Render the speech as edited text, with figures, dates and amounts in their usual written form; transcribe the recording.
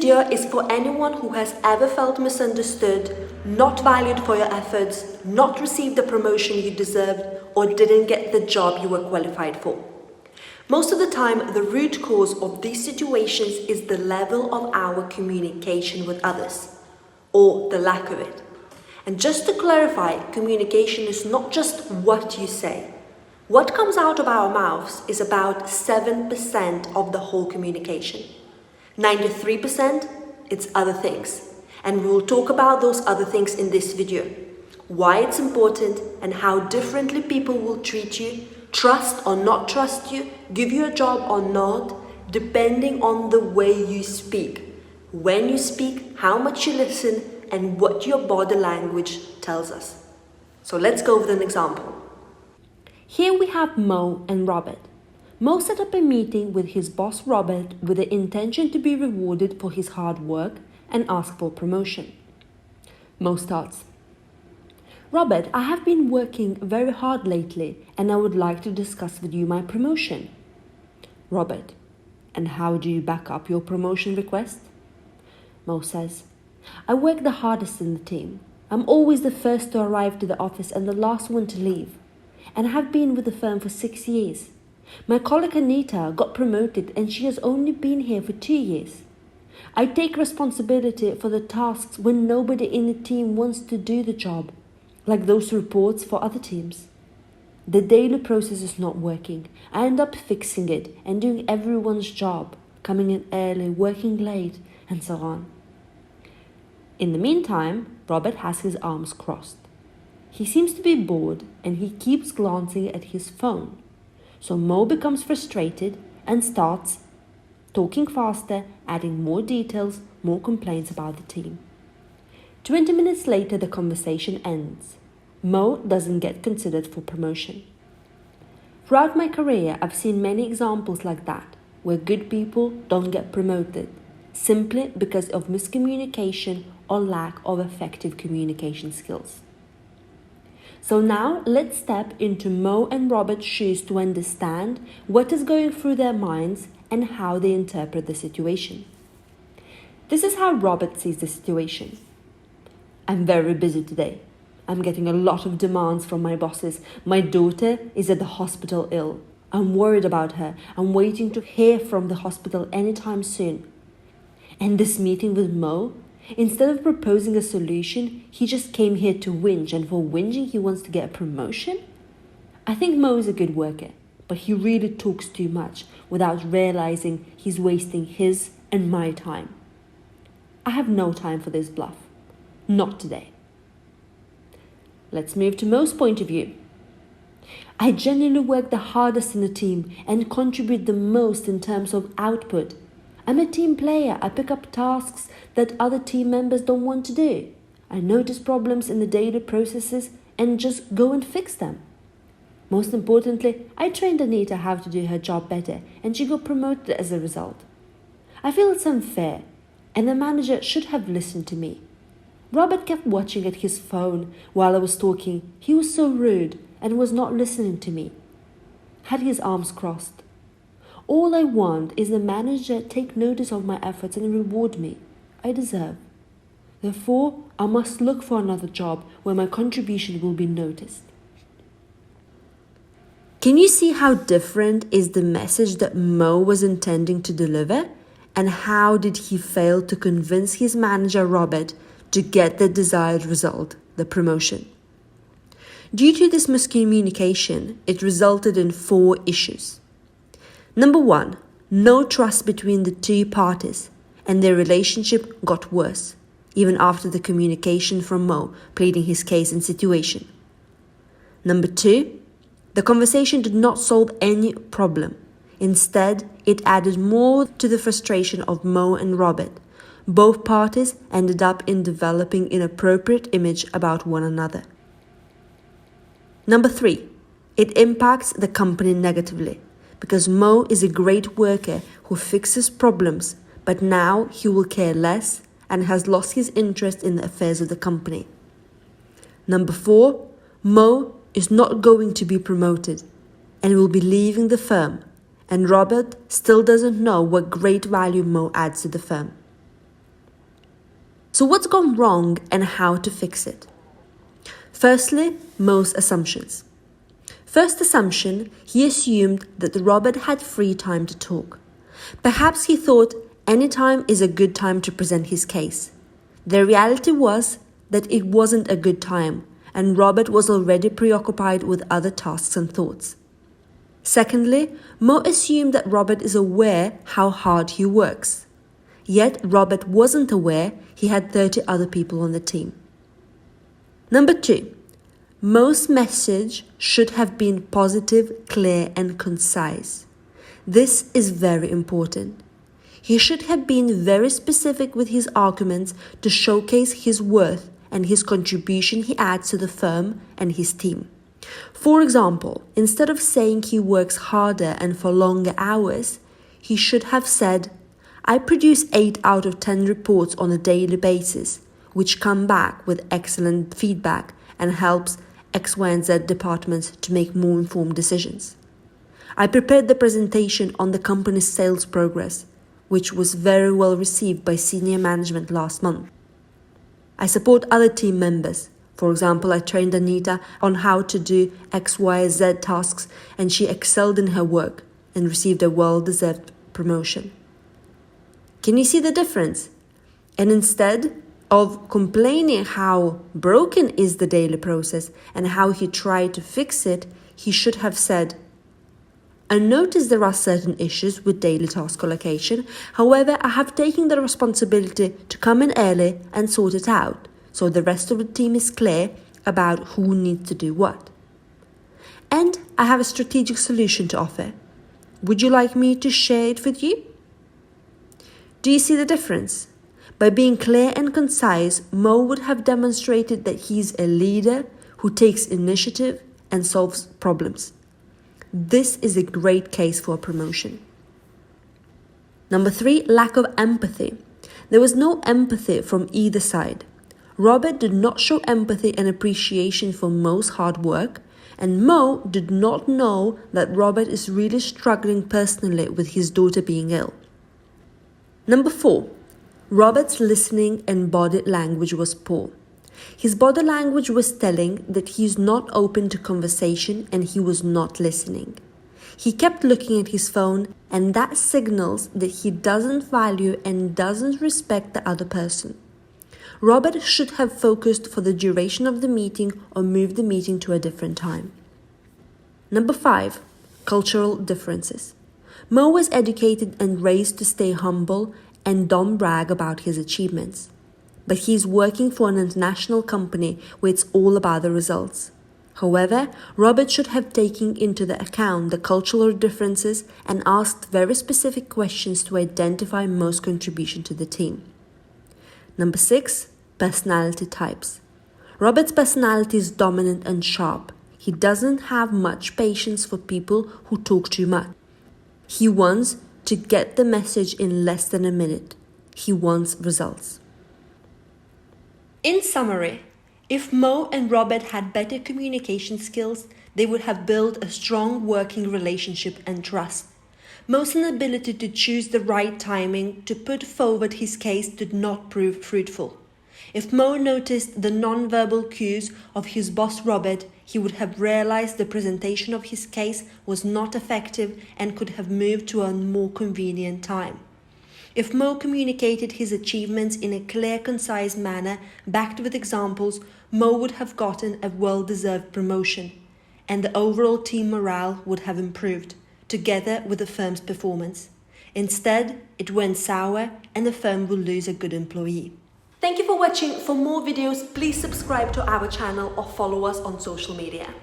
video is for anyone who has ever felt misunderstood, not valued for your efforts, not received the promotion you deserved, or didn't get the job you were qualified for. Most of the time, the root cause of these situations is the level of our communication with others, or the lack of it. And just to clarify, communication is not just what you say. What comes out of our mouths is about 7% of the whole communication. 93%, it's other things. And we will talk about those other things in this video. Why it's important and how differently people will treat you, trust or not trust you, give you a job or not, depending on the way you speak. When you speak, how much you listen, and what your body language tells us. So let's go with an example. Here we have Mo and Robert. Mo set up a meeting with his boss Robert with the intention to be rewarded for his hard work and ask for promotion. Mo starts. Robert, I have been working very hard lately and I would like to discuss with you my promotion. Robert, and how do you back up your promotion request? Mo says, I work the hardest in the team. I'm always the first to arrive to the office and the last one to leave. And I have been with the firm for 6 years. My colleague Anita got promoted and she has only been here for 2 years. I take responsibility for the tasks when nobody in the team wants to do the job, like those reports for other teams. The daily process is not working. I end up fixing it and doing everyone's job, coming in early, working late, and so on. In the meantime, Robert has his arms crossed. He seems to be bored and he keeps glancing at his phone. So Mo becomes frustrated and starts talking faster, adding more details, more complaints about the team. 20 minutes later, the conversation ends. Mo doesn't get considered for promotion. Throughout my career, I've seen many examples like that, where good people don't get promoted, simply because of miscommunication or lack of effective communication skills. So now let's step into Mo and Robert's shoes to understand what is going through their minds and how they interpret the situation. This is how Robert sees the situation. I'm very busy today. I'm getting a lot of demands from my bosses. My daughter is at the hospital ill. I'm worried about her. I'm waiting to hear from the hospital anytime soon. And this meeting with Mo, instead of proposing a solution, he just came here to whinge, and for whinging he wants to get a promotion? I think Mo is a good worker, but he really talks too much without realizing he's wasting his and my time. I have no time for this bluff. Not today. Let's move to Mo's point of view. I genuinely work the hardest in the team and contribute the most in terms of output. I'm a team player. I pick up tasks that other team members don't want to do. I notice problems in the daily processes and just go and fix them. Most importantly, I trained Anita how to do her job better and she got promoted as a result. I feel it's unfair and the manager should have listened to me. Robert kept watching at his phone while I was talking. He was so rude and was not listening to me. Had his arms crossed. All I want is the manager take notice of my efforts and reward me. I deserve. Therefore, I must look for another job where my contribution will be noticed. Can you see how different is the message that Mo was intending to deliver? And how did he fail to convince his manager Robert to get the desired result, the promotion? Due to this miscommunication, it resulted in 4 issues. Number 1, no trust between the two parties, and their relationship got worse, even after the communication from Mo pleading his case and situation. Number 2, the conversation did not solve any problem. Instead, it added more to the frustration of Mo and Robert. Both parties ended up in developing inappropriate image about one another. Number 3, it impacts the company negatively, because Mo is a great worker who fixes problems, but now he will care less and has lost his interest in the affairs of the company. Number 4, Mo is not going to be promoted and will be leaving the firm, and Robert still doesn't know what great value Mo adds to the firm. So what's gone wrong and how to fix it? Firstly, Mo's assumptions. First assumption, he assumed that Robert had free time to talk. Perhaps he thought any time is a good time to present his case. The reality was that it wasn't a good time, and Robert was already preoccupied with other tasks and thoughts. Secondly, Mo assumed that Robert is aware how hard he works. Yet Robert wasn't aware he had 30 other people on the team. Number 2. Mo's message should have been positive, clear and concise. This is very important. He should have been very specific with his arguments to showcase his worth and his contribution he adds to the firm and his team. For example, instead of saying he works harder and for longer hours, he should have said, I produce 8 out of 10 reports on a daily basis, which come back with excellent feedback and helps X, Y, and Z departments to make more informed decisions. I prepared the presentation on the company's sales progress, which was very well received by senior management last month. I support other team members. For example, I trained Anita on how to do X, Y, Z tasks, and she excelled in her work and received a well-deserved promotion. Can you see the difference? And instead of complaining how broken is the daily process and how he tried to fix it, he should have said, I notice there are certain issues with daily task allocation. However, I have taken the responsibility to come in early and sort it out, so the rest of the team is clear about who needs to do what. And I have a strategic solution to offer. Would you like me to share it with you? Do you see the difference? By being clear and concise, Mo would have demonstrated that he's a leader who takes initiative and solves problems. This is a great case for a promotion. Number 3, lack of empathy. There was no empathy from either side. Robert did not show empathy and appreciation for Mo's hard work, and Mo did not know that Robert is really struggling personally with his daughter being ill. Number 4, Robert's listening and body language was poor. His body language was telling that he is not open to conversation and he was not listening. He kept looking at his phone, and that signals that he doesn't value and doesn't respect the other person. Robert should have focused for the duration of the meeting or moved the meeting to a different time. Number 5, cultural differences. Mo was educated and raised to stay humble and don't brag about his achievements. But he's working for an international company where it's all about the results. However, Robert should have taken into the account the cultural differences and asked very specific questions to identify Mo's contribution to the team. Number 6, personality types. Robert's personality is dominant and sharp. He doesn't have much patience for people who talk too much. He wants to get the message in less than a minute. He wants results. In summary, if Mo and Robert had better communication skills, they would have built a strong working relationship and trust. Mo's inability to choose the right timing to put forward his case did not prove fruitful. If Mo noticed the non-verbal cues of his boss Robert, he would have realized the presentation of his case was not effective and could have moved to a more convenient time. If Mo communicated his achievements in a clear, concise manner, backed with examples, Mo would have gotten a well-deserved promotion, and the overall team morale would have improved, together with the firm's performance. Instead, it went sour and the firm will lose a good employee. Thank you for watching. For more videos, please subscribe to our channel or follow us on social media.